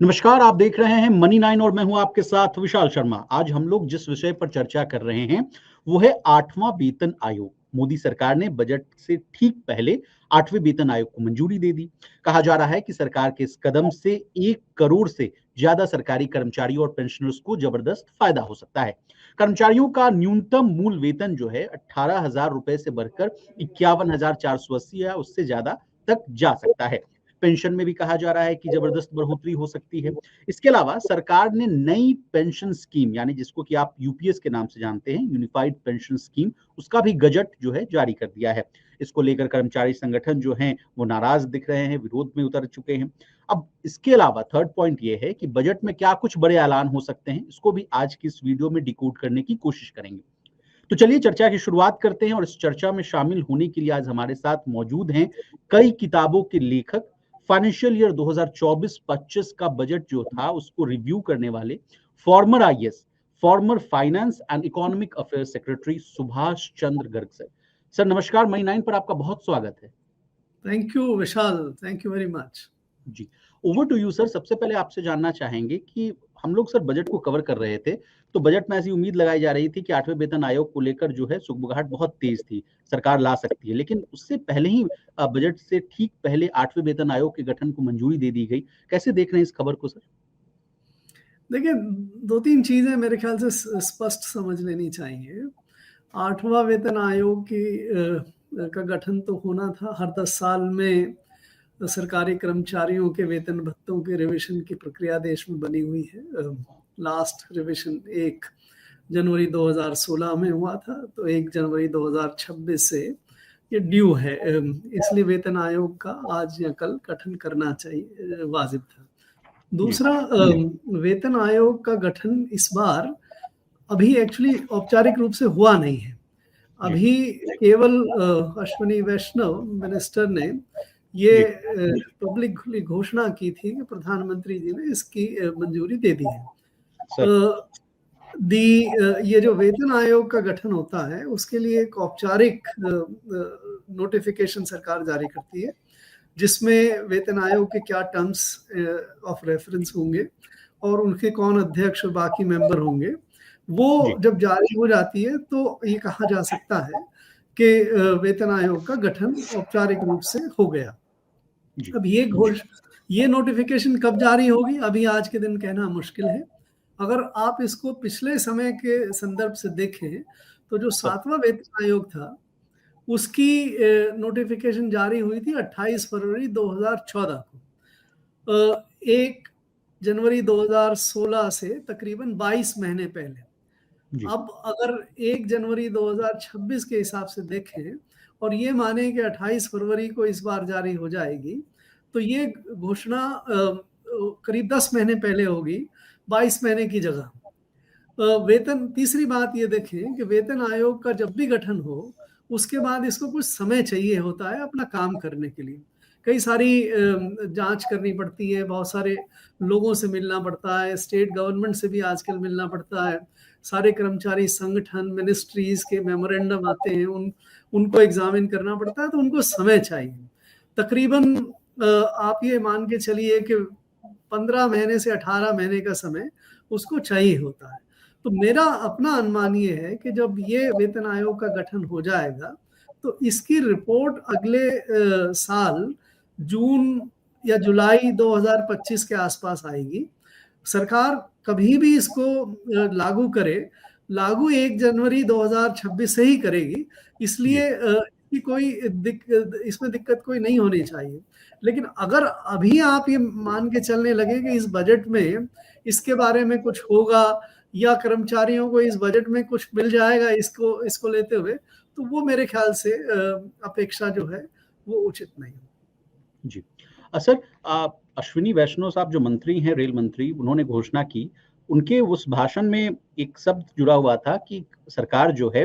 नमस्कार, आप देख रहे हैं मनी 9 और मैं हूं आपके साथ विशाल शर्मा। आज हम लोग जिस विषय पर चर्चा कर रहे हैं वो है 8वां वेतन आयोग। मोदी सरकार ने बजट से ठीक पहले 8वें वेतन आयोग को मंजूरी दे दी। कहा जा रहा है कि सरकार के इस कदम से 1 करोड़ से ज्यादा सरकारी कर्मचारियों और पेंशनर्स को जबरदस्त फायदा हो सकता है। कर्मचारियों का न्यूनतम मूल वेतन जो है 18,000 रुपए से बढ़कर 51,480 या उससे ज्यादा तक जा सकता है। पेंशन में भी कहा जा रहा है कि जबरदस्त बढ़ोतरी हो सकती है। इसके अलावा सरकार ने नई पेंशन स्कीम यानी जिसको कि आप यूपीएस के नाम से जानते हैं, यूनिफाइड पेंशन स्कीम, उसका भी गजट जो है जारी कर दिया है। इसको लेकर कर्मचारी संगठन जो हैं वो नाराज दिख रहे हैं, विरोध में उतर चुके हैं। अब इसके अलावा थर्ड पॉइंट ये है कि बजट में क्या कुछ बड़े ऐलान हो सकते हैं, इसको भी आज की इस वीडियो में डिकोड करने की कोशिश करेंगे। तो चलिए चर्चा की शुरुआत करते हैं और इस चर्चा में शामिल होने के लिए आज हमारे साथ मौजूद हैं कई किताबों के लेखक, फाइनेंशियल ईयर 2024-25 का बजट जो था उसको रिव्यू करने वाले former IAS, former finance and economic affairs secretary Subhash Chandra Garg sir. Sir नमस्कार, मई 9 पर आपका बहुत स्वागत है। Thank you Vishal, thank you very much. जी, ओवर टू यू सर। सबसे पहले आपसे जानना चाहेंगे कि हम लोग सर बजट को कवर कर रहे थे, तो बजट में ऐसी उम्मीद लगाई जा रही थी कि 8वें वेतन आयोग को लेकर जो है सुगबुगाहट बहुत तेज थी, सरकार ला सकती है। लेकिन उससे पहले ही बजट से ठीक पहले 8वें वेतन आयोग के गठन को मंजूरी दे दी गई। कैसे देख रहे हैं इस खबर को सर? देखिए, 2-3 चीजें मेरे ख्याल से स्पष्ट समझ लेनी चाहिए। 8वां वेतन आयोग का गठन तो होना था। हर 10 साल में सरकारी कर्मचारियों के वेतन भत्तों के रिविजन की प्रक्रिया देश में बनी हुई है। लास्ट रिविजन 1 जनवरी 2016 में हुआ था, तो 1 जनवरी 2026 से ये ड्यू है। इसलिए वेतन आयोग का आज या कल गठन करना चाहिए, वाजिब था। दूसरा, वेतन आयोग का गठन इस बार अभी एक्चुअली औपचारिक रूप से हुआ नहीं है। अभी केवल अश्विनी वैष्णव मिनिस्टर ने ये पब्लिकली घोषणा की थी कि प्रधानमंत्री जी ने इसकी मंजूरी दे दी है। ये जो वेतन आयोग का गठन होता है उसके लिए एक औपचारिक नोटिफिकेशन सरकार जारी करती है, जिसमें वेतन आयोग के क्या टर्म्स ऑफ रेफरेंस होंगे और उनके कौन अध्यक्ष और बाकी मेंबर होंगे। वो जब जारी हो जाती है तो ये कहा जा सकता है कि वेतन आयोग का गठन औपचारिक रूप से हो गया। अब ये नोटिफिकेशन कब जारी होगी अभी आज के दिन कहना मुश्किल है। अगर आप इसको पिछले समय के संदर्भ से देखें तो जो 7वां वेतन आयोग था उसकी नोटिफिकेशन जारी हुई थी 28 फरवरी 2014 को। 1 जनवरी 2016 से तकरीबन 22 महीने पहले। अब अगर 1 जनवरी 2026 के हिसाब से देखें और ये माने कि 28 फरवरी को इस बार जारी हो जाएगी, तो ये घोषणा करीब 10 महीने पहले होगी, 22 महीने की जगह। तीसरी बात ये देखें कि वेतन आयोग का जब भी गठन हो उसके बाद इसको कुछ समय चाहिए होता है अपना काम करने के लिए। कई सारी जांच करनी पड़ती है, बहुत सारे लोगों से मिलना पड़ता है, स्टेट गवर्नमेंट से भी आजकल मिलना पड़ता है, सारे कर्मचारी संगठन, मिनिस्ट्रीज के मेमोरेंडम आते हैं, उनको एग्जामिन करना पड़ता है, तो उनको समय चाहिए। तकरीबन आप ये मान के चलिए कि 15 महीने से 18 महीने का समय उसको चाहिए होता है। तो मेरा अपना अनुमान ये है कि जब ये वेतन आयोग का गठन हो जाएगा तो इसकी रिपोर्ट अगले साल जून या जुलाई 2025 के आसपास आएगी। सरकार कभी भी इसको लागू करे, लागू 1 जनवरी 2026 से ही करेगी, इसलिए इसमें दिक्कत कोई नहीं होनी चाहिए। लेकिन अगर अभी आप ये मान के चलने लगे कि इस बजट में इसके बारे में कुछ होगा या कर्मचारियों को इस बजट में कुछ मिल जाएगा इसको लेते हुए, तो वो मेरे ख्याल से अपेक्षा जो है वो उचित नहीं है। जी सर, अश्विनी वैष्णव साहब जो मंत्री हैं, रेल मंत्री, उन्होंने घोषणा की, उनके उस भाषण में एक शब्द जुड़ा हुआ था कि सरकार जो है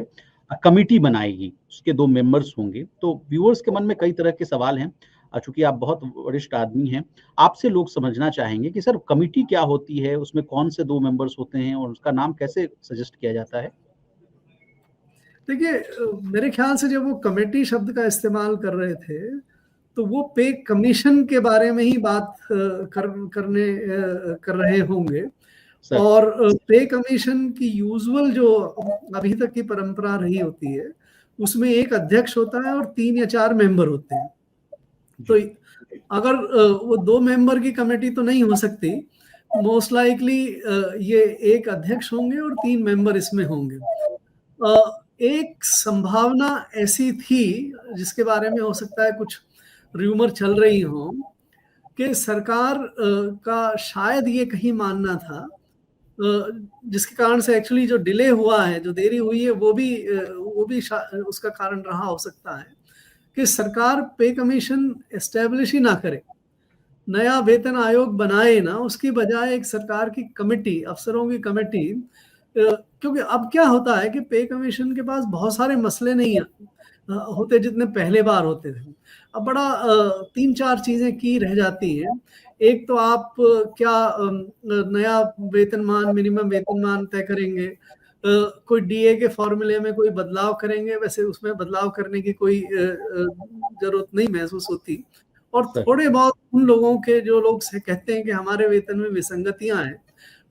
कमिटी बनाएगी, उसके 2 मेंबर्स होंगे। तो व्यूअर्स के मन में कई तरह के सवाल हैं। चूंकि आप बहुत वरिष्ठ आदमी हैं, आपसे लोग समझना चाहेंगे कि सर कमिटी क्या होती है, उसमें कौन से 2 मेंबर्स होते हैं और उसका नाम कैसे सजेस्ट किया जाता है? देखिए, मेरे ख्याल से जब वो कमेटी शब्द का इस्तेमाल कर रहे थे तो वो पे कमीशन के बारे में ही बात कर रहे होंगे। और पे कमीशन की यूजुअल जो अभी तक की परंपरा रही होती है, उसमें एक अध्यक्ष होता है और 3 या 4 मेंबर होते हैं। तो अगर वो 2 मेंबर की कमेटी तो नहीं हो सकती, मोस्ट लाइकली ये एक अध्यक्ष होंगे और 3 मेंबर इसमें होंगे। एक संभावना ऐसी थी जिसके बारे में हो सकता है कुछ रूमर चल रही हो कि सरकार का शायद ये कहीं मानना था, जिसके कारण से एक्चुअली जो डिले हुआ है, जो देरी हुई है, वो भी उसका कारण रहा हो सकता है कि सरकार पे कमीशन एस्टेब्लिश ही ना करे, नया वेतन आयोग बनाए ना, उसकी बजाय एक सरकार की कमेटी, अफसरों की कमेटी, क्योंकि अब क्या होता है कि पे कमीशन के पास बहुत सारे मसले नहीं होते जितने पहले बार होते थे। अब बड़ा 3-4 चीजें की रह जाती हैं। एक तो आप क्या नया वेतनमान, मिनिमम वेतनमान तय करेंगे, कोई डीए के फॉर्मूले में कोई बदलाव करेंगे, वैसे उसमें बदलाव करने की कोई जरूरत नहीं महसूस होती। और थोड़े बहुत उन लोगों के जो लोग से कहते हैं कि हमारे वेतन में विसंगतियां हैं,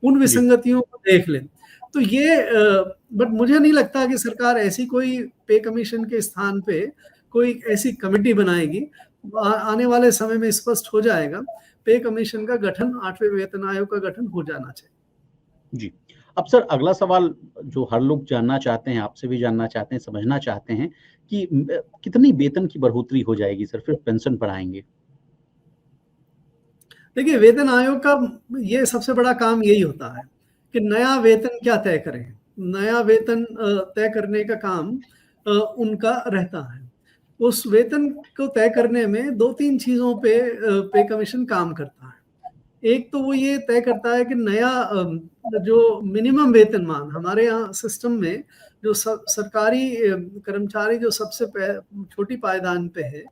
उन विसंगतियों को देख लें। तो ये बट मुझे नहीं लगता कि सरकार ऐसी कोई पे कमीशन के स्थान पे कोई ऐसी कमेटी बनाएगी। आने वाले समय में स्पष्ट हो जाएगा, पे कमीशन का गठन, 8वें वेतन आयोग का गठन हो जाना चाहिए। जी। अब सर अगला सवाल जो हर लोग जानना चाहते हैं, आपसे भी जानना चाहते हैं, समझना चाहते हैं कि कितनी वेतन की बढ़ोतरी हो जाएगी सर, फिर पेंशन बढ़ाएंगे? देखिए, वेतन आयोग का ये सबसे बड़ा काम यही होता है कि नया वेतन क्या तय करें। नया वेतन तय करने का काम उनका रहता है। उस वेतन को तय करने में 2-3 चीजों पे पे कमीशन काम करता है। एक तो वो ये तय करता है कि नया जो मिनिमम वेतनमान हमारे यहाँ सिस्टम में, जो सरकारी कर्मचारी जो सबसे छोटी पायदान पे है,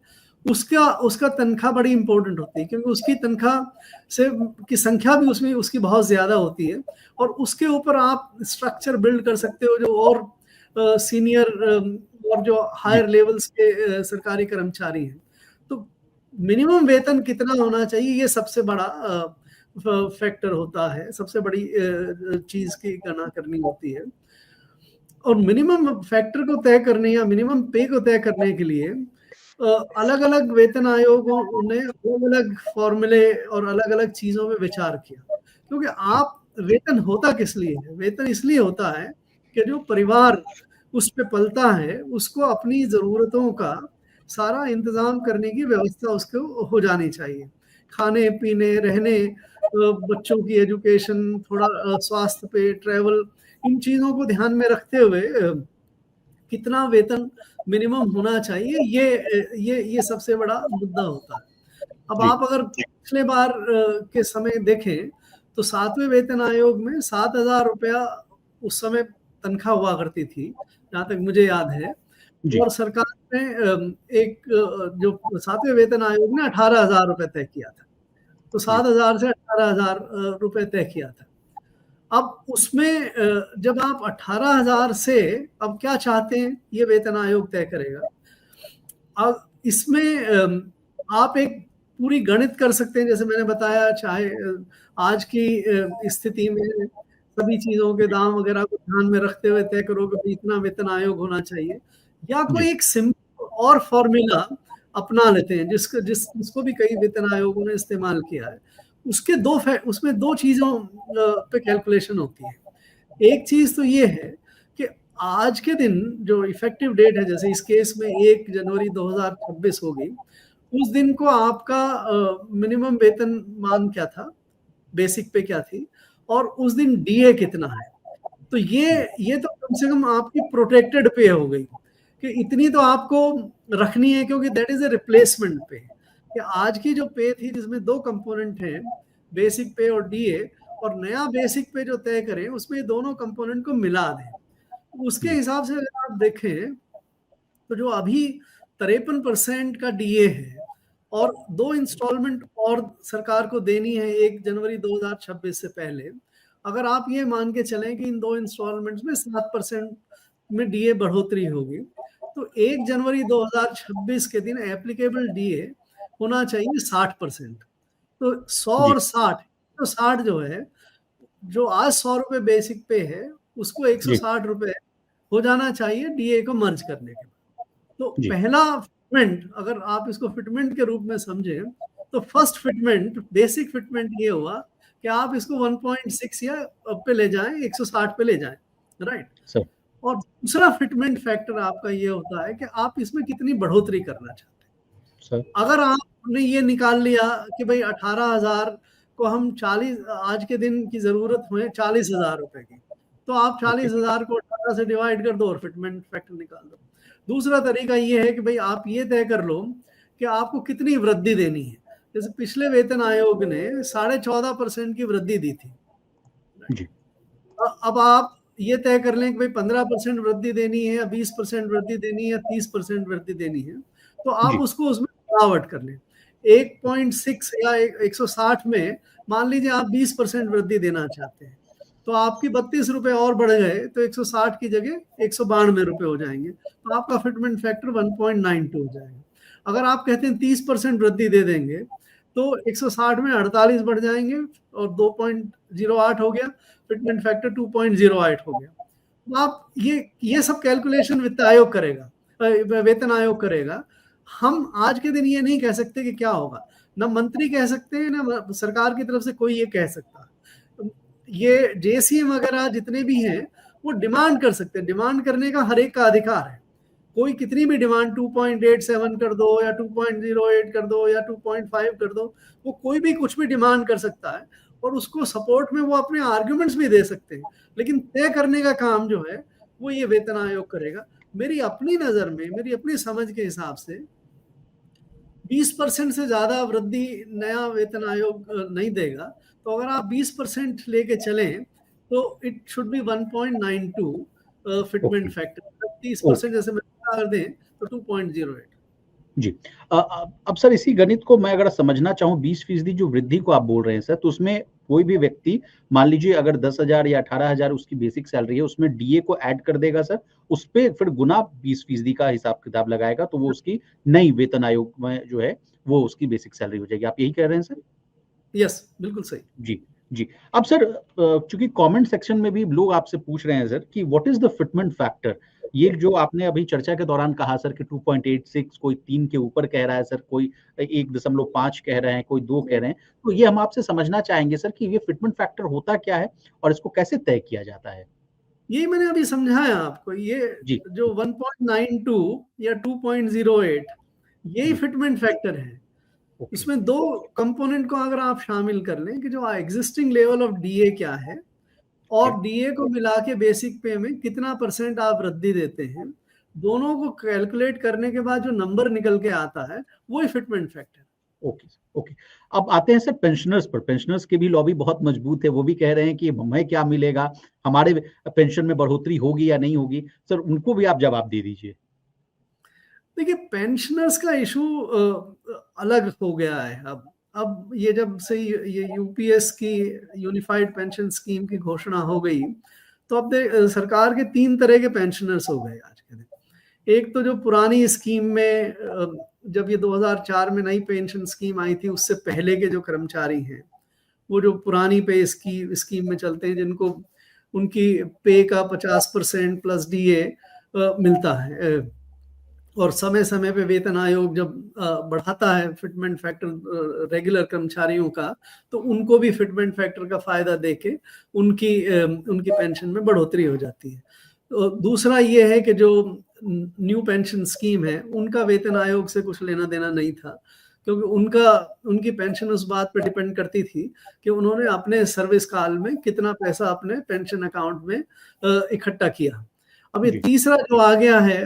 उसका तनख्वाह बड़ी इंपॉर्टेंट होती है, क्योंकि उसकी तनख्वाह से की संख्या भी उसमें उसकी बहुत ज्यादा होती है, और उसके ऊपर आप स्ट्रक्चर बिल्ड कर सकते हो जो और सीनियर और जो हायर लेवल्स के सरकारी कर्मचारी हैं। तो मिनिमम वेतन कितना होना चाहिए, ये सबसे बड़ा फैक्टर होता है, सबसे बड़ी चीज की गणना करनी होती है। और मिनिमम फैक्टर को तय करने या मिनिमम पे को तय करने के लिए अलग अलग वेतन आयोगों ने अलग अलग फॉर्मूले और अलग अलग चीजों में विचार किया। क्योंकि आप वेतन होता किस लिए है? वेतन इसलिए होता है कि जो परिवार उस पे पलता है, उसको अपनी जरूरतों का सारा इंतजाम करने की व्यवस्था उसको हो जानी चाहिए। खाने पीने, रहने, बच्चों की एजुकेशन, थोड़ा स्वास्थ्य पे, ट्रैवल, इन चीजों को ध्यान में रखते हुए कितना वेतन मिनिमम होना चाहिए, ये सबसे बड़ा मुद्दा होता है। अब आप अगर पिछले बार के समय देखें तो 7वें वेतन आयोग में 7,000 रुपया उस समय तनख्वाह हुआ करती थी, जहां तक मुझे याद है। और सरकार ने जो 7वें वेतन आयोग ने 18,000 रुपए तय किया था। तो 7,000 से 18,000 रुपए तय किया था। अब उसमें जब आप 18,000 से अब क्या चाहते हैं, ये वेतन आयोग तय करेगा। अब इसमें आप एक पूरी गणित कर सकते हैं, जैसे मैंने बताया, चाहे आज की स्थिति में सभी चीजों के दाम वगैरह को ध्यान में रखते हुए तय करो कि इतना वेतन आयोग होना चाहिए, या कोई एक सिंपल और फॉर्मूला अपना लेते हैं जिसको भी कई वेतन आयोगों ने इस्तेमाल किया है। उसमें 2 चीजों पे कैलकुलेशन होती है। एक चीज तो ये है कि आज के दिन जो इफेक्टिव डेट है, जैसे इस केस में 1 जनवरी 2026 होगी, उस दिन को आपका मिनिमम वेतन मान क्या था, बेसिक पे क्या थी, और उस दिन डीए कितना है। तो ये तो कम से कम आपकी प्रोटेक्टेड पे हो गई कि इतनी तो आपको रखनी है, क्योंकि दैट इज ए रिप्लेसमेंट पे। कि आज की जो पे थी जिसमें 2 कंपोनेंट हैं, बेसिक पे और डीए, और नया बेसिक पे जो तय करें उसमें दोनों कंपोनेंट को मिला दें। उसके हिसाब से अगर आप देखें तो जो अभी 53% का डीए है और 2 इंस्टॉलमेंट और सरकार को देनी है 1 जनवरी 2026 से पहले, अगर आप ये मान के चलें कि इन 2 इंस्टॉलमेंट्स में 7% में डीए बढ़ोतरी होगी, तो 1 जनवरी 2026 के दिन एप्लीकेबल डीए होना चाहिए 60%। तो 100 जी और 60, तो 60 जो है, जो आज 100 रुपए बेसिक पे है, उसको जी 160 रुपए हो जाना चाहिए डीए को मर्ज करने के बाद। तो जी पहला फिटमेंट, अगर आप इसको फिटमेंट के रूप में समझें, तो फर्स्ट फिटमेंट, बेसिक फिटमेंट ये हुआ कि आप इसको 1.6 या पे ले जाएं, 160 पे ले जाएं, राइट। सर। और दूसरा फिटमेंट फैक्टर आपका ये होता है कि आप इसमें कितनी बढ़ोतरी करना चाहते हैं। सर अगर आपने ये निकाल लिया कि भाई 18,000 को हम 40, आज के दिन की जरूरत हुए 40,000 रुपए की, तो आप ओके 40,000 को 18 से डिवाइड कर दो और फिटमेंट फैक्टर निकाल दो। दूसरा तरीका ये है कि भाई आप ये तय कर लो कि आपको कितनी वृद्धि देनी है। जैसे पिछले वेतन आयोग ने 14.5% की वृद्धि दी थी। जी अब आप ये तय कर लें कि भाई 15% वृद्धि देनी है या 20% वृद्धि देनी है या 30% वृद्धि देनी है, तो आप जी उसको उसमें गिरावट कर लें। 1.6 या 160 में मान लीजिए आप 20% वृद्धि देना चाहते हैं, तो आपकी 32 रुपए और बढ़ गए, तो 160 की जगह 192 रुपए हो जाएंगे, तो आपका फिटमेंट फैक्टर 1.92 हो जाएगा। अगर आप कहते हैं 30% वृद्धि दे देंगे, तो 160 में 48 बढ़ जाएंगे और 2.08 हो गया, फिटमेंट फैक्टर 2.08 हो गया। तो आप ये सब कैलकुलेशन वित्त आयोग करेगा, वेतन आयोग करेगा। हम आज के दिन ये नहीं कह सकते कि क्या होगा, ना मंत्री कह सकते हैं, ना सरकार की तरफ से कोई ये कह सकता है। ये जेसीएम वगैरह जितने भी हैं वो डिमांड कर सकते हैं, डिमांड करने का हर एक का अधिकार है। कोई कितनी भी डिमांड 2.87 कर दो या 2.08 कर दो या 2.5 कर दो, वो कोई भी कुछ भी डिमांड कर सकता है और उसको सपोर्ट में वो अपने आर्ग्यूमेंट्स भी दे सकते हैं, लेकिन तय करने का काम जो है वो ये वेतन आयोग करेगा। मेरी अपनी नजर में, मेरी अपनी समझ के हिसाब से 20% से ज्यादा वृद्धि नया वेतन आयोग नहीं देगा। तो अगर आप 20% लेके चलें तो it should be 1.92 fitment okay factor. Okay 30% जैसे कर दें तो 2.08। जी अब सर इसी गणित को मैं अगर समझना चाहूँ 20% जो वृद्धि को आप बोल रहे हैं सर, तो उसमें कोई भी व्यक्ति मान लीजिए अगर 10,000 या 18,000 उसकी बेसिक सैलरी है, उसमें डीए को ऐड कर देगा सर, उस पे फिर गुना 20% का हिसाब किताब लगाएगा, तो वो उसकी नई वेतन आयोग में जो है वो उसकी बेसिक सैलरी हो जाएगी। आप यही कह रहे हैं सर? यस, बिल्कुल सही। जी, जी। अब सर चूँकि कमेंट सेक्शन में भी लोग आपसे पूछ रहे हैं सर कि what is the fitment factor? ये जो आपने अभी चर्चा के दौरान कहा सर कि 2.86 कोई 3 के ऊपर कह रहा है सर, कोई 1.5 कह रहे हैं, कोई 2 कह रहे हैं। तो ये हम आपसे समझना चाहेंगे सर कि ये फिटमेंट फैक्टर होता क्या है और इसको कैसे तय किया जाता है? यही मैंने अभी समझाया आपको, ये जी, जो 1.92 या 2.08 यही जी, फिटमेंट फैक्टर है। ओके, इसमें दो कंपोनेंट को अगर आप शामिल कर लें कि जो एग्जिस्टिंग लेवल ऑफ डीए क्या है ओके, और डीए को मिला के बेसिक पे में कितना परसेंट आप वृद्धि देते हैं, दोनों को कैलकुलेट करने के बाद जो नंबर निकल के आता है वही फिटमेंट फैक्टर। Okay, okay. अब आते हैं सर पेंशनर्स पर। पेंशनर्स की भी लॉबी बहुत मजबूत है, वो भी कह रहे हैं कि हमें क्या मिलेगा, हमारे पेंशन में बढ़ोतरी होगी या नहीं होगी? सर उनको भी आप जवाब दे दीजिए। देखिए, पेंशनर्स का इशू अलग हो गया है। अब ये जब से ये यूपीएस की, यूनिफाइड पेंशन स्कीम की घोषणा हो गई, तो अब सरकार के 3 तरह के पेंशनर्स हो गए आज के दिन। एक तो जो पुरानी स्कीम में, जब ये 2004 में नई पेंशन स्कीम आई थी, उससे पहले के जो कर्मचारी हैं, वो जो पुरानी पे स्कीम में चलते हैं, जिनको उनकी पे का 50% प्लस डीए मिलता है, और समय समय पे वेतन आयोग जब बढ़ाता है फिटमेंट फैक्टर रेगुलर कर्मचारियों का, तो उनको भी फिटमेंट फैक्टर का फायदा देके उनकी पेंशन में बढ़ोतरी हो जाती है। तो दूसरा ये है कि जो न्यू पेंशन स्कीम है, उनका वेतन आयोग से कुछ लेना देना नहीं था, क्योंकि उनकी पेंशन उस बात पर डिपेंड करती थी कि उन्होंने अपने सर्विस काल में कितना पैसा अपने पेंशन अकाउंट में इकट्ठा किया। अब ये जी, तीसरा जो आ गया है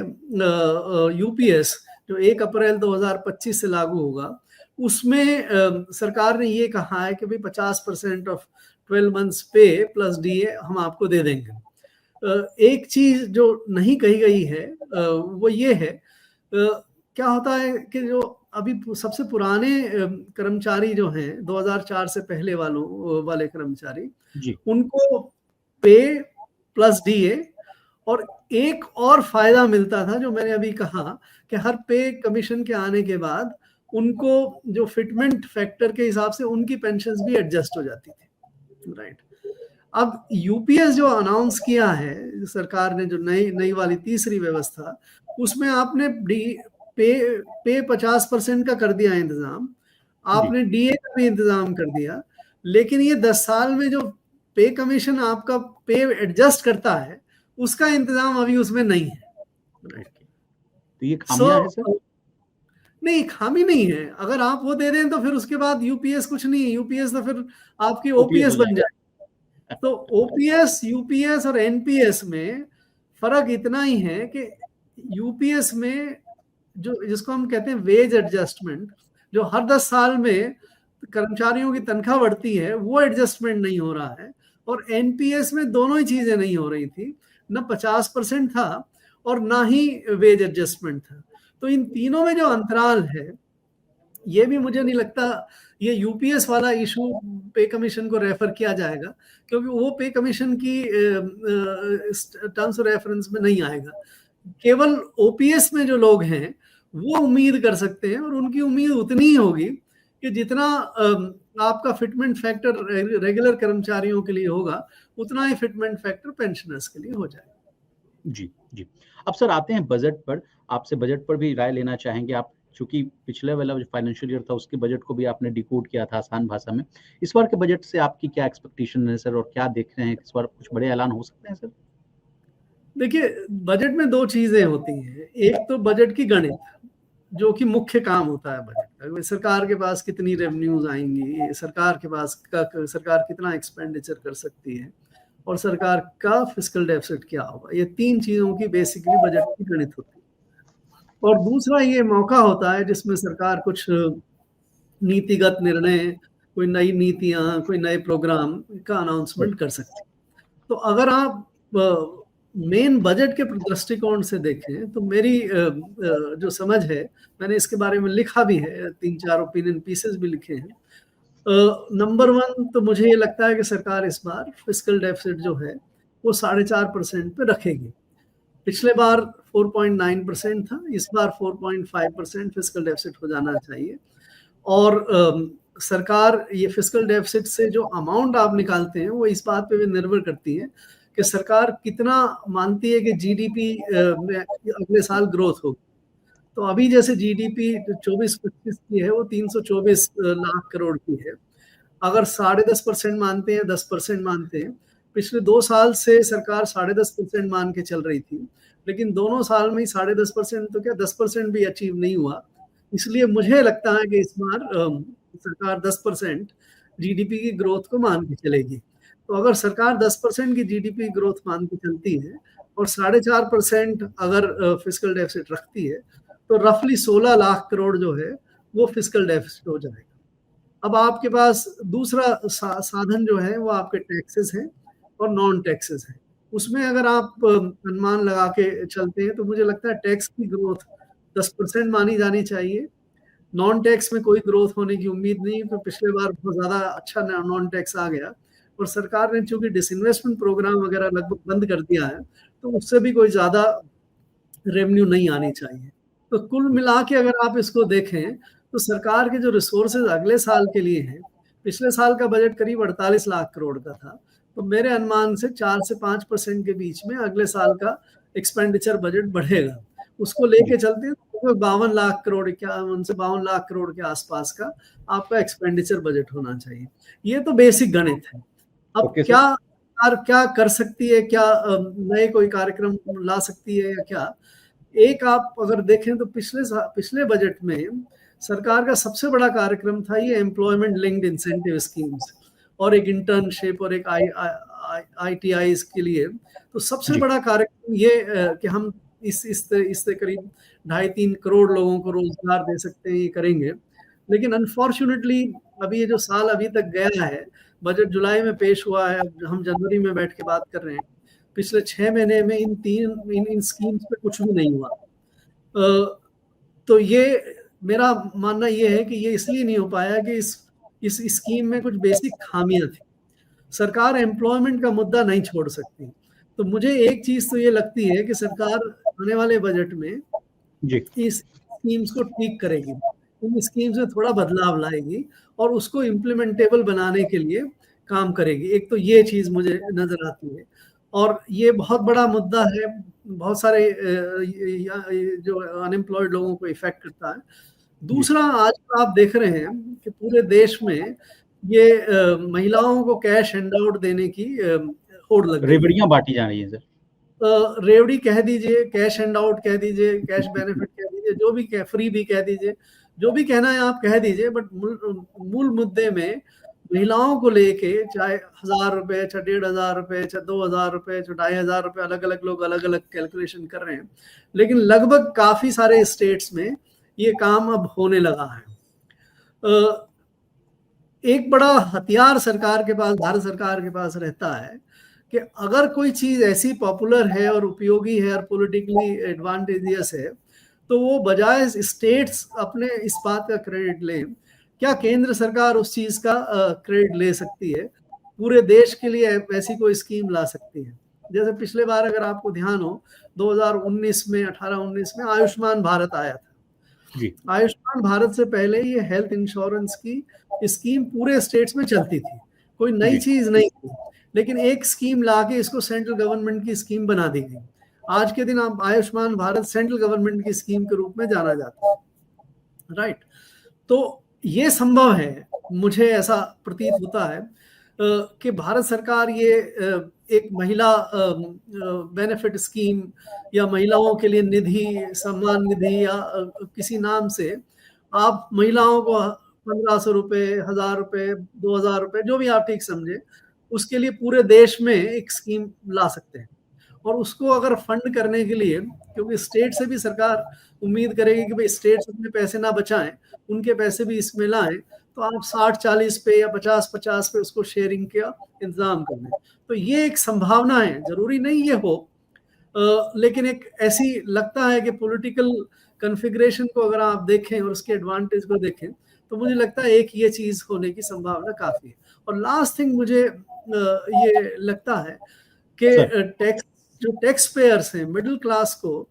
यूपीएस, जो 1 अप्रैल 2025 से लागू होगा, उसमें सरकार ने ये कहा है कि भाई 50% ऑफ 12 मंथ्स पे प्लस डीए हम आपको दे देंगे। एक चीज जो नहीं कही गई है वो ये है, क्या होता है कि जो अभी सबसे पुराने कर्मचारी जो हैं 2004 से पहले वाले कर्मचारी, जी, उनको पे प्लस डीए और एक और फायदा मिलता था जो मैंने अभी कहा, कि हर पे कमीशन के आने के बाद उनको जो फिटमेंट फैक्टर के हिसाब से उनकी पेंशन्स भी एडजस्ट हो जाती थी, राइट। अब यूपीएस जो अनाउंस किया है सरकार ने, जो नई वाली तीसरी व्यवस्था, उसमें आपने पे 50% का कर दिया इंतजाम, आपने डीए का भी इंतजाम कर दिया, लेकिन ये 10 साल में जो पे कमीशन आपका पे एडजस्ट करता है उसका इंतजाम अभी उसमें नहीं है, राइट। तो ये खामियां है सर? नहीं, खामी नहीं है। अगर आप वो दे दें तो फिर उसके बाद यूपीएस कुछ नहीं है, यूपीएस तो फिर आपकी ओपीएस बन जाए। तो ओपीएस, यूपीएस और एनपीएस में फर्क इतना ही है कि यूपीएस में जो जिसको हम कहते हैं वेज एडजस्टमेंट, जो हर 10 साल में कर्मचारियों की तनख्वाह बढ़ती है, वो एडजस्टमेंट नहीं हो रहा है। और एनपीएस में दोनों ही चीजें नहीं हो रही थी, न 50% था और ना ही वेज एडजस्टमेंट था। तो इन तीनों में जो अंतराल है, ये भी मुझे नहीं लगता ये यूपीएस वाला इशू पे कमीशन को रेफर किया जाएगा, क्योंकि वो पे कमीशन की टर्म्स ऑफ रेफरेंस में नहीं आएगा। केवल ओपीएस में जो लोग हैं वो उम्मीद कर सकते हैं, और उनकी उम्मीद उतनी ही होगी कि जितना आपका फिटमेंट फैक्टर रेगुलर कर्मचारियों के लिए होगा, उतना ही फिटमेंट फैक्टर पेंशनर्स के लिए हो जाएगा। जी जी। अब सर आते हैं बजट पर। आपसे बजट पर भी राय लेना चाहेंगे आप, चूंकि पिछले वाला जो फाइनेंशियल ईयर था उसके बजट को भी आपने डिकोड किया था आसान भाषा में। इस बार के बजट से आपकी क्या एक्सपेक्टेशन है सर, और क्या देख रहे हैं, इस बार कुछ बड़े ऐलान हो सकते हैं सर? देखिए, बजट में दो चीजें होती हैं। एक तो बजट की गणित, जो कि मुख्य काम होता है बजट का। सरकार के पास कितनी रेवेन्यूज आएंगी, सरकार के पास सरकार कितना एक्सपेंडिचर कर सकती है, और सरकार का फिस्कल डेफिसिट क्या होगा। ये तीन चीजों की बेसिकली बजट की गणित होती है। और दूसरा ये मौका होता है जिसमें सरकार कुछ नीतिगत निर्णय, कोई नई नीतियां, कोई नए प्रोग्राम का अनाउंसमेंट कर सकती है। तो अगर आप मेन बजट के दृष्टिकोण से देखें तो मेरी जो समझ है, मैंने इसके बारे में लिखा भी है, 3-4 ओपिनियन पीसेस भी लिखे हैं। नंबर 1 तो मुझे ये लगता है कि सरकार इस बार फिस्कल डेफिसिट जो है वो 4.5% पे रखेगी। पिछले बार 4.9% था, इस बार 4.5% फिस्कल डेफिसिट हो जाना चाहिए। और सरकार ये फिस्कल डेफिसिट से जो अमाउंट आप निकालते हैं वो इस बात पे भी निर्भर करती है कि सरकार कितना मानती है कि जीडीपी में अगले साल ग्रोथ होगी। तो अभी जैसे जीडीपी 24-25 की है, वो 324 लाख करोड़ की है। अगर 10.5% मानते हैं, 10% मानते हैं, पिछले 2 साल से सरकार 10.5% मान के चल रही थी, लेकिन दोनों साल में ही 10.5% तो क्या 10% भी अचीव नहीं हुआ। इसलिए मुझे लगता है कि इस बार सरकार 10% जीडीपी की ग्रोथ को मान के चलेगी। तो अगर सरकार 10% की जीडीपी ग्रोथ मान के चलती है और 4.5% अगर फिस्कल डेफिसिट रखती है, तो रफली 16 लाख करोड़ जो है वो फिस्कल डेफिसिट हो जाएगा। अब आपके पास दूसरा साधन जो है वो आपके टैक्सेस हैं और नॉन टैक्सेस हैं। उसमें अगर आप अनुमान लगा के चलते हैं तो मुझे लगता है टैक्स की ग्रोथ 10% मानी जानी चाहिए। नॉन टैक्स में कोई ग्रोथ होने की उम्मीद नहीं, तो पिछले बार बहुत ज़्यादा अच्छा नॉन टैक्स आ गया, और सरकार ने चूंकि डिसइन्वेस्टमेंट प्रोग्राम वगैरह लगभग बंद कर दिया है, तो उससे भी कोई ज़्यादा रेवेन्यू नहीं आनी चाहिए। तो कुल मिला के अगर आप इसको देखें तो सरकार के जो रिसोर्सेज अगले साल के लिए हैं, पिछले साल का बजट करीब 48 लाख करोड़ का था, तो मेरे अनुमान से 4 से 5% के बीच में अगले साल का एक्सपेंडिचर बजट बढ़ेगा। उसको लेके चलते हैं तो 52 लाख करोड़, 51 से 52 लाख करोड़ के आसपास का आपका एक्सपेंडिचर बजट होना चाहिए। ये तो बेसिक गणित है। अब क्या सरकार क्या कर सकती है, क्या नए कोई कार्यक्रम ला सकती है या क्या, एक आप अगर देखें तो पिछले बजट में सरकार का सबसे बड़ा कार्यक्रम था ये एम्प्लॉयमेंट लिंक्ड इंसेंटिव स्कीम्स, और एक इंटर्नशिप और एक ITI के लिए। तो सबसे बड़ा कार्यक्रम ये कि हम इससे करीब 2.5-3 करोड़ लोगों को रोजगार दे सकते हैं, ये करेंगे। लेकिन अनफॉर्चुनेटली अभी ये जो साल अभी तक गया है, बजट जुलाई में पेश हुआ है, अब हम जनवरी में बैठ के बात कर रहे हैं, पिछले 6 महीने में इन स्कीम्स पे कुछ भी नहीं हुआ। तो ये मेरा मानना ये है कि ये इसलिए नहीं हो पाया कि इस स्कीम में कुछ बेसिक खामियां थी। सरकार एम्प्लॉयमेंट का मुद्दा नहीं छोड़ सकती। तो मुझे एक चीज तो ये लगती है कि सरकार आने वाले बजट में इस स्कीम्स को ठीक करेगी। इन स्कीम्स में थोड़ा बदलाव लाएगी और उसको इम्प्लीमेंटेबल बनाने के लिए काम करेगी। एक तो ये चीज़ मुझे नज़र आती है और ये बहुत बड़ा मुद्दा है, बहुत सारे जो अनएम्प्लॉयड लोगों को इफेक्ट करता है। दूसरा, आज आप देख रहे हैं कि पूरे देश में ये महिलाओं को कैश हैंडआउट देने की होड़ लग गई। रेवड़ियां बांटी जा रही है सर। रेवड़ी कह दीजिए, कैश हैंडआउट कह दीजिए, कैश बेनिफिट कह दीजिए, जो भी फ्री भी कह दीजिए, जो भी कहना है आप कह दीजिए, बट मूल मुद्दे में महिलाओं को लेके चाहे 1000 रुपए, चाहे 1500 रुपए, चाहे 2000 रुपए, चाहे 2500 रुपए, अलग अलग लोग अलग अलग कैलकुलेशन कर रहे हैं, लेकिन लगभग काफी सारे स्टेट्स में ये काम अब होने लगा है। एक बड़ा हथियार सरकार के पास, भारत सरकार के पास रहता है कि अगर कोई चीज ऐसी पॉपुलर है और उपयोगी है और पॉलिटिकली एडवांटेजियस है, तो वो बजाय स्टेट्स अपने इस बात का क्रेडिट लें, क्या केंद्र सरकार उस चीज का क्रेडिट ले सकती है, पूरे देश के लिए ऐसी कोई स्कीम ला सकती है। जैसे पिछले बार अगर आपको ध्यान हो, 2019 में 18-19 में आयुष्मान भारत आया था जी। आयुष्मान भारत से पहले ये हेल्थ इंश्योरेंस की स्कीम पूरे स्टेट्स में चलती थी, कोई नई चीज नहीं थी, लेकिन एक स्कीम लाके इसको सेंट्रल गवर्नमेंट की स्कीम बना दी गई। आज के दिन आप आयुष्मान भारत सेंट्रल गवर्नमेंट की स्कीम के रूप में जाना जाता है, राइट। तो ये संभव है, मुझे ऐसा प्रतीत होता है कि भारत सरकार ये एक महिला बेनिफिट स्कीम या महिलाओं के लिए निधि, सम्मान निधि या किसी नाम से आप महिलाओं को 1500 रुपए, 1000 रुपए, 2000 रुपए, जो भी आप ठीक समझे, उसके लिए पूरे देश में एक स्कीम ला सकते हैं। और उसको अगर फंड करने के लिए, क्योंकि स्टेट से भी सरकार उम्मीद करेगी कि भाई स्टेट्स अपने पैसे ना बचाएं, उनके पैसे भी इसमें लाएं, तो आप 60-40 पे या 50-50 पे उसको शेयरिंग का इंतजाम कर लें। तो ये एक संभावना है, जरूरी नहीं ये हो, लेकिन एक ऐसी लगता है कि पॉलिटिकल कॉन्फ़िगरेशन को अगर आप देखें और उसके एडवांटेज को देखें, तो मुझे लगता है एक ये चीज होने की संभावना काफी है। और लास्ट थिंग मुझे ये लगता है कि टैक्स पेयर्स हैं, मिडिल क्लास को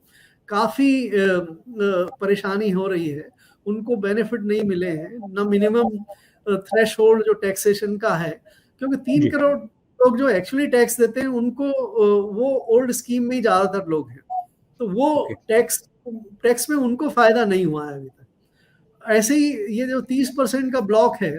काफी परेशानी हो रही है, उनको बेनिफिट नहीं मिले हैं, ना मिनिमम थ्रेशोल्ड जो टैक्सेशन का है, क्योंकि 3 करोड़ लोग जो एक्चुअली टैक्स देते हैं उनको वो ओल्ड स्कीम में ही ज्यादातर लोग हैं, तो वो टैक्स में उनको फायदा नहीं हुआ है अभी तक। ऐसे ही ये जो 30% का ब्लॉक है,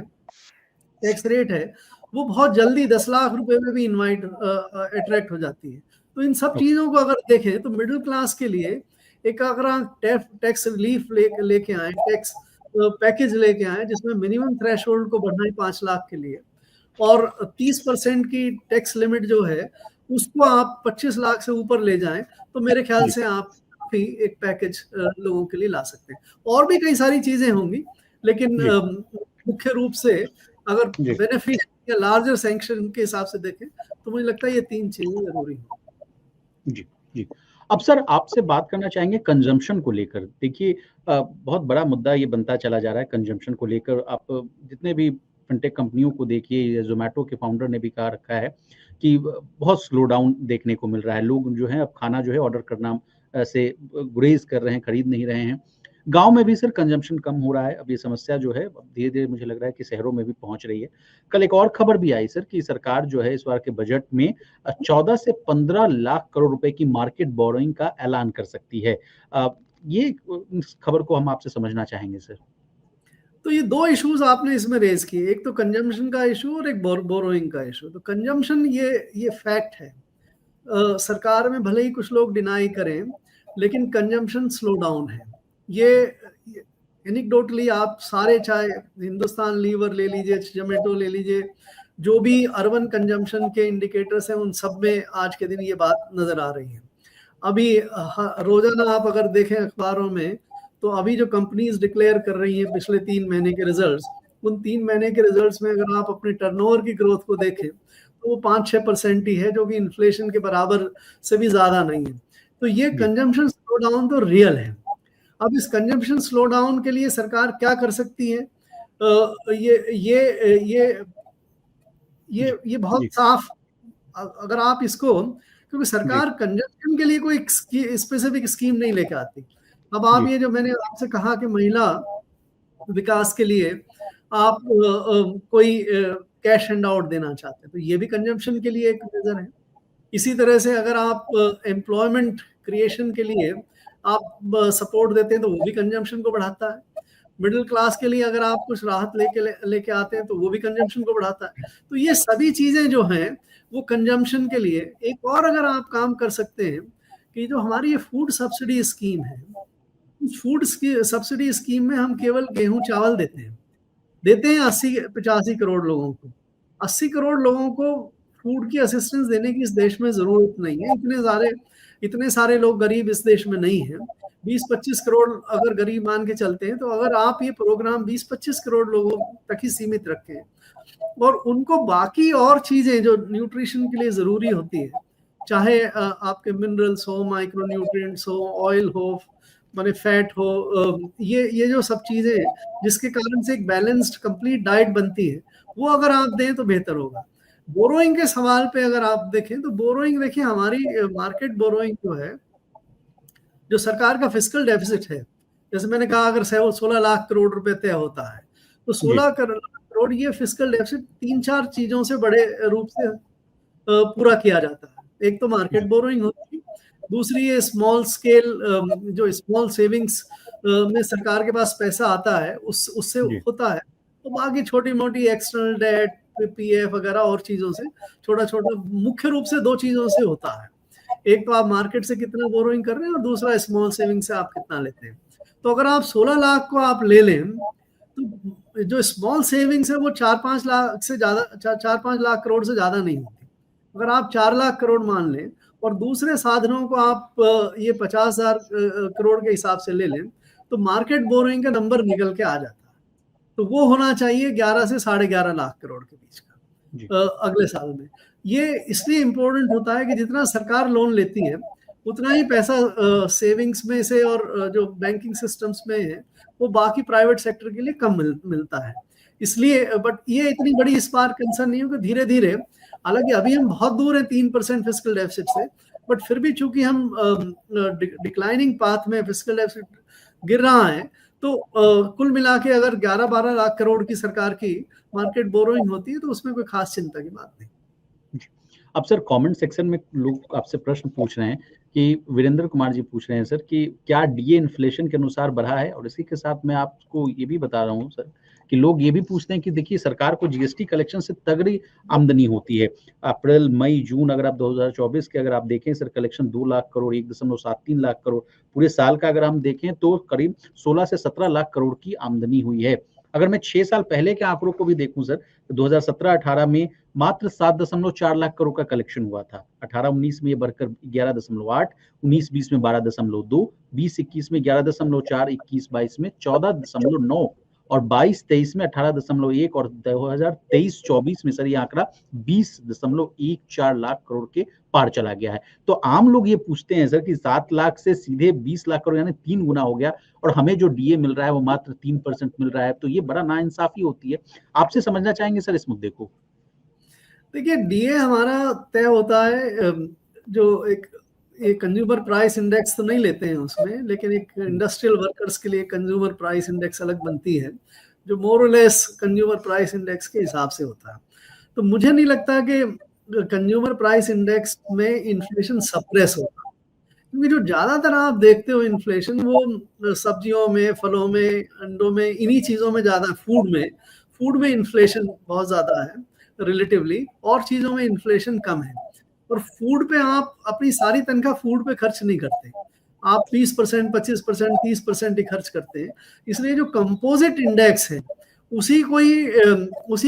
टैक्स रेट है, वो बहुत जल्दी 10 लाख रुपए में भी अट्रैक्ट हो जाती है। तो इन सब चीजों को अगर देखें तो मिडिल क्लास के लिए एक अगर आप टैक्स रिलीफ लेके आए, टैक्स पैकेज लेके आए जिसमें मिनिमम थ्रेशोल्ड को बढ़ाएं 5 लाख के लिए, और 30% की टैक्स लिमिट जो है उसको आप 25 लाख से ऊपर ले जाएं, तो मेरे ख्याल से आप भी एक पैकेज लोगों के लिए ला सकते हैं। और भी कई सारी चीजें होंगी, लेकिन मुख्य रूप से अगर बेनिफिट या लार्जर सैंक्शन के हिसाब से देखें तो मुझे लगता है ये 3 चीजें जरूरी हैं। जी जी। अब सर आपसे बात करना चाहेंगे कंजम्पशन को लेकर। देखिए बहुत बड़ा मुद्दा ये बनता चला जा रहा है कंजम्पशन को लेकर। आप जितने भी फिनटेक कंपनियों को देखिए, ज़ोमैटो के फाउंडर ने भी कहा रखा है कि बहुत स्लो डाउन देखने को मिल रहा है। लोग जो है अब खाना जो है ऑर्डर करना से गुरेज कर रहे हैं, खरीद नहीं रहे हैं। गाँव में भी सर कंजम्पशन कम हो रहा है। अब ये समस्या जो है धीरे-धीरे मुझे लग रहा है कि शहरों में भी पहुँच रही है। कल एक और खबर भी आई सर कि सरकार जो है इस बार के बजट में 14 से 15 लाख करोड़ रुपए की मार्केट बोरोइंग का ऐलान कर सकती है। ये इस खबर को हम आपसे समझना चाहेंगे सर। तो ये 2 इश्यूज आपने इसमें रेज किए, एक तो कंजम्पशन का इशू और एक बोरोइंग का इशू। तो कंजम्पशन ये फैक्ट है, सरकार में भले ही कुछ लोग डिनाई करें, लेकिन कंजम्पशन स्लो डाउन है। ये एनिक्डोटली आप सारे, चाहे हिंदुस्तान लीवर ले लीजिए, जोमेटो ले लीजिए, जो भी अर्बन कंजम्पशन के इंडिकेटर्स हैं उन सब में आज के दिन ये बात नजर आ रही है। अभी रोजाना आप अगर देखें अखबारों में, तो अभी जो कंपनीज डिक्लेयर कर रही हैं पिछले 3 महीने के रिजल्ट्स, उन 3 महीने के रिजल्ट्स में अगर आप अपने टर्नओवर की ग्रोथ को देखें तो वो 5-6% ही है, जो कि इन्फ्लेशन के बराबर से भी ज्यादा नहीं है। तो ये कंजम्पशन स्लो डाउन तो रियल है। अब इस कंजम्पशन स्लो डाउन के लिए सरकार क्या कर सकती है? ये बहुत साफ, अगर आप इसको, क्योंकि सरकार कंजम्पशन के लिए कोई स्पेसिफिक स्कीम नहीं लेके आती। अब आप ये जो मैंने आपसे कहा कि महिला विकास के लिए आप कोई कैश हैंड आउट देना चाहते हैं तो ये भी कंजम्पशन के लिए एक मेजर है। इसी तरह से अगर आप एम्प्लॉयमेंट क्रिएशन के लिए आप सपोर्ट देते हैं तो वो भी कंजम्पशन को बढ़ाता है। मिडिल क्लास के लिए अगर आप कुछ राहत लेके आते हैं तो वो भी कंजम्पशन को बढ़ाता है। तो ये सभी चीजें जो हैं वो कंजम्पशन के लिए। एक और अगर आप काम कर सकते हैं कि जो हमारी ये फूड सब्सिडी स्कीम है, फूड सब्सिडी स्कीम में हम केवल गेहूं चावल देते हैं 80-85 करोड़ लोगों को। 80 करोड़ लोगों को फूड की असिस्टेंस देने की इस देश में जरूरत नहीं है। इतने सारे लोग गरीब इस देश में नहीं है। 20-25 करोड़ अगर गरीब मान के चलते हैं तो अगर आप ये प्रोग्राम 20-25 करोड़ लोगों तक ही सीमित रखें और उनको बाकी और चीजें जो न्यूट्रिशन के लिए जरूरी होती है, चाहे आपके मिनरल्स हो, माइक्रो न्यूट्रिएंट्स हो, ऑयल हो, माने फैट हो, ये जो सब चीजें जिसके कारण से एक बैलेंस्ड कंप्लीट डाइट बनती है, वो अगर आप दें तो बेहतर होगा। बोरोइंग के सवाल पे अगर आप देखें तो बोरोइंग, देखिए हमारी मार्केट बोरोइंग जो है, जो सरकार का फिस्कल डेफिसिट है, जैसे मैंने कहा अगर 16 लाख करोड़ रुपए तय होता है तो 16 करोड़ ये फिस्कल डेफिसिट 3-4 चीजों से बड़े रूप से पूरा किया जाता है। एक तो मार्केट बोरोइंग होती है, दूसरी ये स्मॉल स्केल जो स्मॉल सेविंग्स में सरकार के पास पैसा आता है उससे होता है। तो बाकी छोटी मोटी एक्सटर्नल डेट, पीएफ वगैरह और चीजों से छोटा छोटा, मुख्य रूप से 2 चीजों से होता है। एक तो आप मार्केट से कितना बोरोइंग कर रहे हैं और दूसरा स्मॉल सेविंग से आप कितना लेते हैं। तो अगर आप 16 लाख को आप ले लें तो जो स्मॉल सेविंग्स है वो 4-5 लाख से ज्यादा, 4-5 लाख करोड़ से ज्यादा नहीं होती। अगर आप 4 लाख करोड़ मान लें और दूसरे साधनों को आप ये 50,000 करोड़ के हिसाब से ले लें तो मार्केट बोरोइंग का नंबर निकल के आ जाता है। तो वो होना चाहिए 11 से 11.5 लाख करोड़ के बीच का अगले साल में। ये इसलिए इम्पोर्टेंट होता है कि जितना सरकार लोन लेती है उतना ही पैसा सेविंग्स में से और जो बैंकिंग सिस्टम्स में है वो बाकी प्राइवेट सेक्टर के लिए कम मिलता है। इसलिए बट ये इतनी बड़ी इस बार कंसर्न नहीं हो कि धीरे धीरे, हालांकि अभी हम बहुत दूर हैं 3% फिस्कल डेफिसिट से, बट फिर भी चूंकि हम डिक्लाइनिंग पाथ में फिस्कल डेफिसिट गिर रहा है तो कुल मिला के अगर 11-12 लाख करोड़ की सरकार की मार्केट बोरोइंग होती है तो उसमें कोई खास चिंता की बात नहीं। अब सर कमेंट सेक्शन में लोग आपसे प्रश्न पूछ रहे हैं कि वीरेंद्र कुमार जी पूछ रहे हैं सर कि क्या डीए इन्फ्लेशन के अनुसार बढ़ा है, और इसी के साथ मैं आपको ये भी बता रहा हूँ सर कि लोग ये भी पूछते हैं कि देखिए सरकार को जीएसटी कलेक्शन से तगड़ी आमदनी होती है। अप्रैल मई जून अगर आप 2024 के अगर आप देखें सर, कलेक्शन 2 लाख करोड़, 1.73 लाख करोड़, पूरे साल का अगर हम देखें तो करीब 16 से 17 लाख करोड़ की आमदनी हुई है। अगर मैं 6 साल पहले के आंकड़ों को भी देखूं सर, 2017-18 में मात्र 7.4 लाख करोड़ का कलेक्शन हुआ था। 18-19 में ये बढ़कर 11.8, 19-20 में 12.2, 20-21 में 11.4, 21-22 में 14.9 और 22-23 में 18.1 और 2023-24 में सर ये आंकड़ा 20.14 लाख करोड़ के पार चला गया है। तो आम लोग ये पूछते हैं सर कि 7 लाख से सीधे 20 लाख करोड़ यानी 3 गुना हो गया और हमें जो डीए मिल रहा है वो मात्र 3% मिल रहा है, तो ये बड़ा नाइंसाफी होती है। आपसे समझना चाहेंगे सर इस मुद्दे को। देखिए डीए हमारा तय होता है, जो एक कंज्यूमर प्राइस इंडेक्स तो नहीं लेते हैं उसमें, लेकिन एक इंडस्ट्रियल वर्कर्स के लिए कंज्यूमर प्राइस इंडेक्स अलग बनती है जो मोर और लेस कंज्यूमर प्राइस इंडेक्स के हिसाब से होता है। तो मुझे नहीं लगता कि कंज्यूमर प्राइस इंडेक्स में इन्फ्लेशन सप्रेस होगा, क्योंकि जो ज्यादातर आप देखते हो इन्फ्लेशन वो सब्जियों में, फलों में, अंडों में, इन्हीं चीजों में ज्यादा, फूड में इन्फ्लेशन बहुत ज्यादा है रिलेटिवली, और चीजों में इन्फ्लेशन कम है। और फूड पे आप अपनी सारी तनख्वाह फूड पे खर्च नहीं करते, आप 20%, 25%, 30% ही खर्च करते हैं। इसलिए जो कंपोजिट इंडेक्स है उसी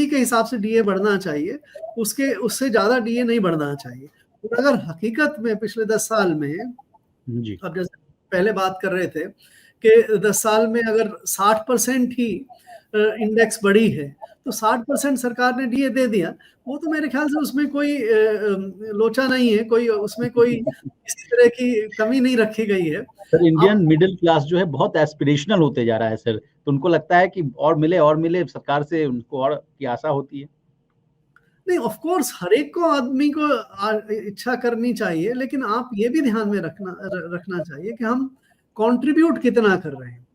के हिसाब से डीए बढ़ना चाहिए, उससे ज्यादा डीए नहीं बढ़ना चाहिए। और अगर हकीकत में पिछले 10 साल में जी, अब जैसे पहले बात कर रहे थे कि 10 साल में अगर 60% ही इंडेक्स बढ़ी है तो 60% सरकार ने डीए दे दिया, वो तो मेरे ख्याल से उसमें कोई लोचा नहीं है, उसमें कोई किसी तरह की कमी नहीं रखी गई है। सर इंडियन मिडिल क्लास जो है बहुत एस्पिरेशनल होते जा रहा है सर, तो उनको लगता है कि और मिले सरकार से, उनको और की आशा होती है। नहीं, ऑफ कोर्स हर एक को, आदमी को इच्छा करनी चाहिए, लेकिन आप ये भी ध्यान में रखना चाहिए कि हम कंट्रीब्यूट कितना कर रहे हैं।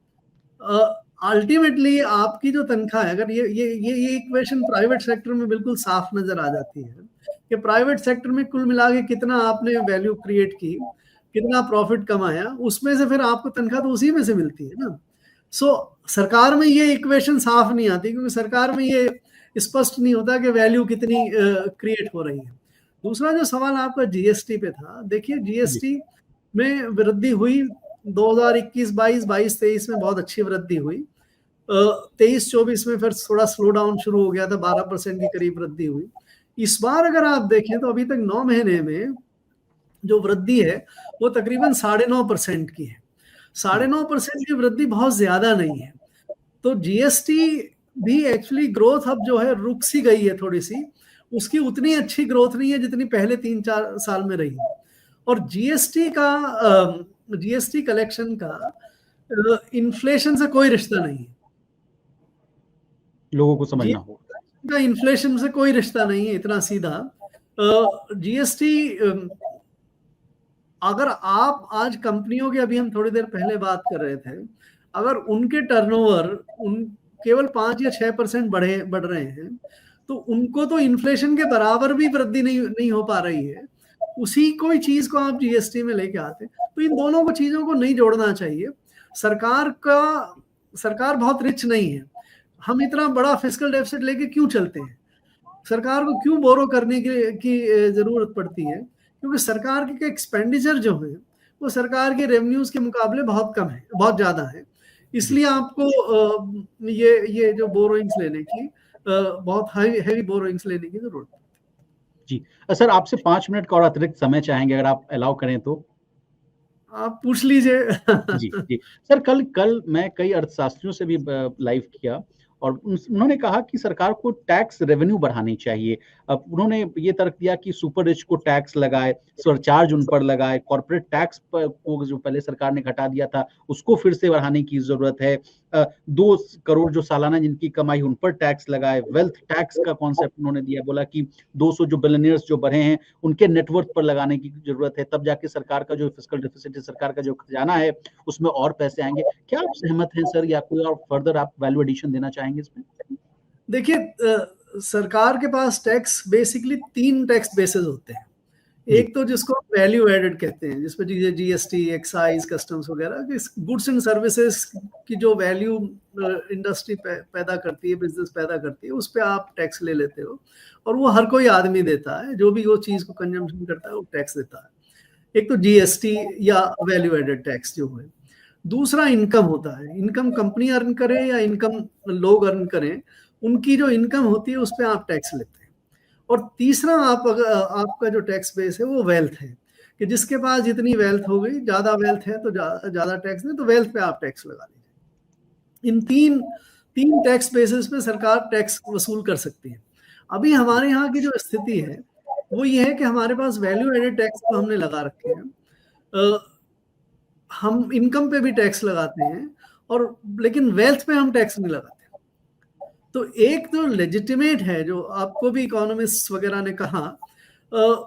अल्टीमेटली आपकी जो तनख्वाह है, अगर ये इक्वेशन प्राइवेट सेक्टर में बिल्कुल साफ नजर आ जाती है कि प्राइवेट सेक्टर में कुल मिला के कितना आपने वैल्यू क्रिएट की, कितना प्रॉफिट कमाया, उसमें से फिर आपको तनख्वाह तो उसी में से मिलती है ना। सो सरकार में ये इक्वेशन साफ नहीं आती, क्योंकि सरकार में ये स्पष्ट नहीं होता कि वैल्यू कितनी क्रिएट हो रही है। दूसरा जो सवाल आपका जीएसटी पे था, देखिए जीएसटी में वृद्धि हुई 2021-22, 22-23 में बहुत अच्छी वृद्धि हुई। 23-24 में फिर थोड़ा स्लो डाउन शुरू हो गया था, 12% के करीब वृद्धि हुई। इस बार अगर आप देखें तो अभी तक 9 महीने में जो वृद्धि है वो तकरीबन 9.5% की है। 9.5% की वृद्धि बहुत ज्यादा नहीं है। तो जीएसटी भी एक्चुअली ग्रोथ अब जो है रुक सी गई है थोड़ी सी, उसकी उतनी अच्छी ग्रोथ नहीं है जितनी पहले 3-4 साल में रही है। और जीएसटी कलेक्शन का इन्फ्लेशन से कोई रिश्ता नहीं है, लोगों को समझना होगा। का इन्फ्लेशन से कोई रिश्ता नहीं है, इतना सीधा। जीएसटी अगर आप आज कंपनियों की, अभी हम थोड़ी देर पहले बात कर रहे थे, अगर उनके टर्नओवर केवल 5 या 6% बढ़ रहे हैं, तो उनको तो इन्फ्लेशन के बराबर भी वृद्धि नहीं हो पा रही है। उसी कोई चीज को आप जीएसटी में लेके आते, तो इन दोनों को चीजों को नहीं जोड़ना चाहिए। सरकार बहुत रिच नहीं है, हम इतना बड़ा फिस्कल डेफिसिट लेके क्यों चलते हैं, सरकार को क्यों बोरो करने की जरूरत पड़ती है, क्योंकि सरकार के एक्सपेंडिचर जो है वो सरकार के रेवेन्यूज के मुकाबले बहुत कम है, बहुत ज्यादा है। इसलिए आपको ये जो बोरोइंग्स लेने की बहुत हैवी बोरोइंग्स लेने की जरूरत है। जी सर, आपसे 5 मिनट का और अतिरिक्त समय चाहेंगे, अगर आप अलाउ करें तो। आप पूछ लीजिए। जी जी सर, कल मैं कई अर्थशास्त्रियों से भी लाइव किया और उन्होंने कहा कि सरकार को टैक्स रेवेन्यू बढ़ानी चाहिए। अब उन्होंने ये तर्क दिया कि सुपर रिच को टैक्स लगाए, सरचार्ज उन पर लगाए, कॉर्पोरेट टैक्स को जो पहले सरकार ने घटा दिया था उसको फिर से बढ़ाने की जरूरत है। 2 करोड़ जो सालाना जिनकी कमाई उन पर टैक्स लगाए, वेल्थ टैक्स का कॉन्सेप्ट उन्होंने दिया, बोला कि 200 जो बिलियनियर्स जो बढ़े हैं उनके नेटवर्थ पर लगाने की जरूरत है, तब जाके सरकार का जो फिस्कल डेफिसिट है, सरकार का जो खजाना है उसमें और पैसे आएंगे। क्या आप सहमत हैं सर, या कोई और फर्दर आप वैल्यू एडिशन देना चाहेंगे इसमें? देखिए, सरकार के पास टैक्स बेसिकली 3 टैक्स बेसेस होते हैं। एक तो जिसको वैल्यू एडेड कहते हैं, जिसमें जीएसटी, एक्साइज, कस्टम्स वगैरह, गुड्स एंड सर्विसेज की जो वैल्यू इंडस्ट्री पैदा करती है, बिजनेस पैदा करती है, उस पर आप टैक्स ले लेते हो, और वो हर कोई आदमी देता है, जो भी वो चीज को कंजम्पशन करता है वो टैक्स देता है। एक तो जीएसटी या वैल्यू एडेड टैक्स जो है। दूसरा इनकम होता है, इनकम कंपनी अर्न करे या इनकम लोग अर्न करें, उनकी जो इनकम होती है उस पर आप टैक्स लेते हैं। और तीसरा आपका जो टैक्स बेस है वो वेल्थ है, कि जिसके पास जितनी वेल्थ हो गई, ज्यादा वेल्थ है तो ज्यादा टैक्स नहीं, तो वेल्थ पे आप टैक्स लगा लीजिए। इन तीन टैक्स बेसिस पे सरकार टैक्स वसूल कर सकती है। अभी हमारे यहाँ की जो स्थिति है वो ये है कि हमारे पास वैल्यू एडेड टैक्स तो हमने लगा रखे हैं, हम इनकम पे भी टैक्स लगाते हैं, और लेकिन वेल्थ पे हम टैक्स नहीं लगाते। तो एक तो लेजिटिमेट है, जो आपको भी इकोनॉमिस्ट वगैरह ने कहा,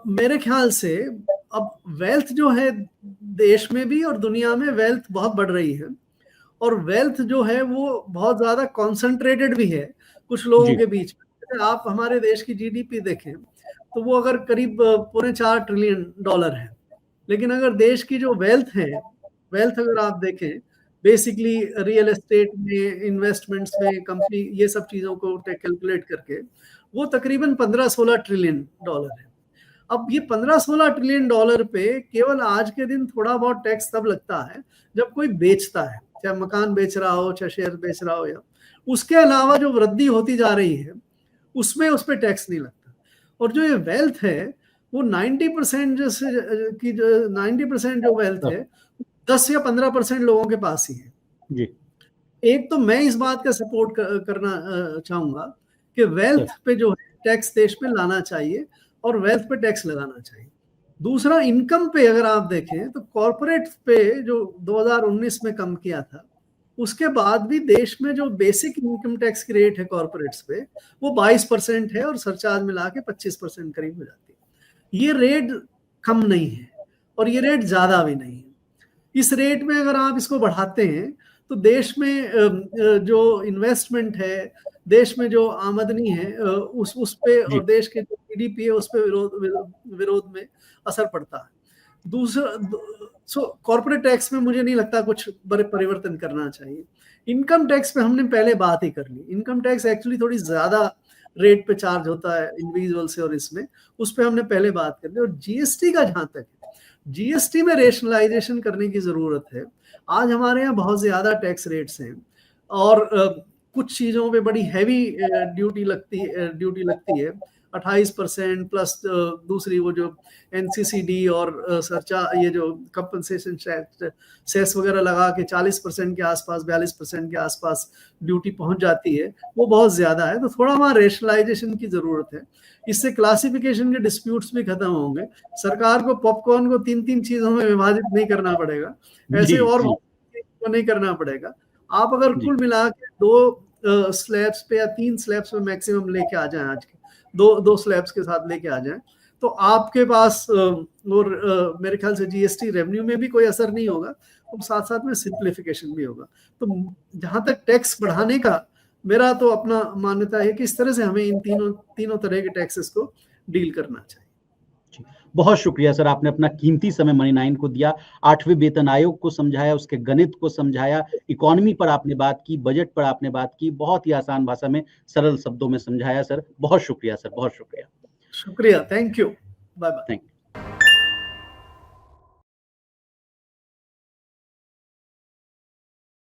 मेरे ख्याल से अब वेल्थ जो है देश में भी और दुनिया में वेल्थ बहुत बढ़ रही है, और वेल्थ जो है वो बहुत ज्यादा कॉन्सेंट्रेटेड भी है कुछ लोगों के बीच में। आप हमारे देश की जीडीपी देखें तो वो अगर करीब $4.25 ट्रिलियन है, लेकिन अगर देश की जो वेल्थ है, वेल्थ अगर आप देखें बेसिकली रियल एस्टेट में, इन्वेस्टमेंट्स में, कंपनी, ये सब चीजों को कैलकुलेट करके वो तकरीबन $15-16 ट्रिलियन है। अब ये $15-16 ट्रिलियन पे केवल आज के दिन थोड़ा बहुत टैक्स तब लगता है जब कोई बेचता है, चाहे मकान बेच रहा हो, चाहे शेयर बेच रहा हो, या उसके अलावा जो वृद्धि होती जा रही है उसमें उस पर टैक्स नहीं लगता। और जो ये वेल्थ है वो 90% की जो 90% जो वेल्थ है 10 या 15% लोगों के पास ही है जी। एक तो मैं इस बात का सपोर्ट करना चाहूंगा कि वेल्थ पे जो है टैक्स देश में लाना चाहिए और वेल्थ पे टैक्स लगाना चाहिए। दूसरा, इनकम पे अगर आप देखें तो कॉर्पोरेट पे जो 2019 में कम किया था, उसके बाद भी देश में जो बेसिक इनकम टैक्स की रेट है कॉर्पोरेट्स पे वो 22% है, और सरचार्ज मिला के 25% करीब हो जाती है। ये रेट कम नहीं है और ये रेट ज्यादा भी नहीं है। इस रेट में अगर आप इसको बढ़ाते हैं तो देश में जो इन्वेस्टमेंट है, देश में जो आमदनी है, उस पे और देश के जो जीडीपी है उस पे विरोध में असर पड़ता है। दूसरा, कॉर्पोरेट टैक्स में मुझे नहीं लगता कुछ बड़े परिवर्तन करना चाहिए। इनकम टैक्स पे हमने पहले बात ही कर ली। इनकम टैक्स एक्चुअली थोड़ी ज्यादा रेट पे चार्ज होता है इंडिविजुअल से, और इसमें उस पे हमने पहले बात कर ली। और जीएसटी का जहां तक है, जीएसटी में रेशनलाइजेशन करने की जरूरत है। आज हमारे यहाँ बहुत ज्यादा टैक्स रेट्स हैं और कुछ चीजों पे बड़ी हैवी ड्यूटी लगती है 28% प्लस दूसरी वो जो एनसीसीडी और ये जो कंपनसेशन सेस वगैरह लगा के 40% के आसपास 42% के आसपास ड्यूटी पहुंच जाती है, वो बहुत ज्यादा है। तो थोड़ा वहाँ रेशनलाइजेशन की जरूरत है। इससे क्लासिफिकेशन के डिस्प्यूट्स भी खत्म होंगे। सरकार को पॉपकॉर्न को 3-3 चीजों में विभाजित नहीं करना पड़ेगा, ऐसे और नहीं करना पड़ेगा। आप अगर कुल मिला के 2 स्लैब्स पे या 3 स्लैब्स पे मैक्सिमम लेके आ जाएं, आज के दो स्लैब्स के साथ लेके आ जाएं, तो आपके पास और मेरे ख्याल से जीएसटी रेवेन्यू में भी कोई असर नहीं होगा, और साथ साथ में सिंप्लीफिकेशन भी होगा। तो जहां तक टैक्स बढ़ाने का मेरा तो अपना मान्यता है कि इस तरह से हमें इन तीनों तरह के टैक्सेस को डील करना चाहिए। बहुत शुक्रिया सर, आपने अपना कीमती समय मनी 9 को दिया। 8वें वेतन आयोग को समझाया, उसके गणित को समझाया, इकोनॉमी पर आपने बात की, बजट पर आपने बात की, बहुत ही आसान भाषा में सरल शब्दों में समझाया। सर बहुत शुक्रिया सर, बहुत शुक्रिया। शुक्रिया, thank you, bye bye. Thank you.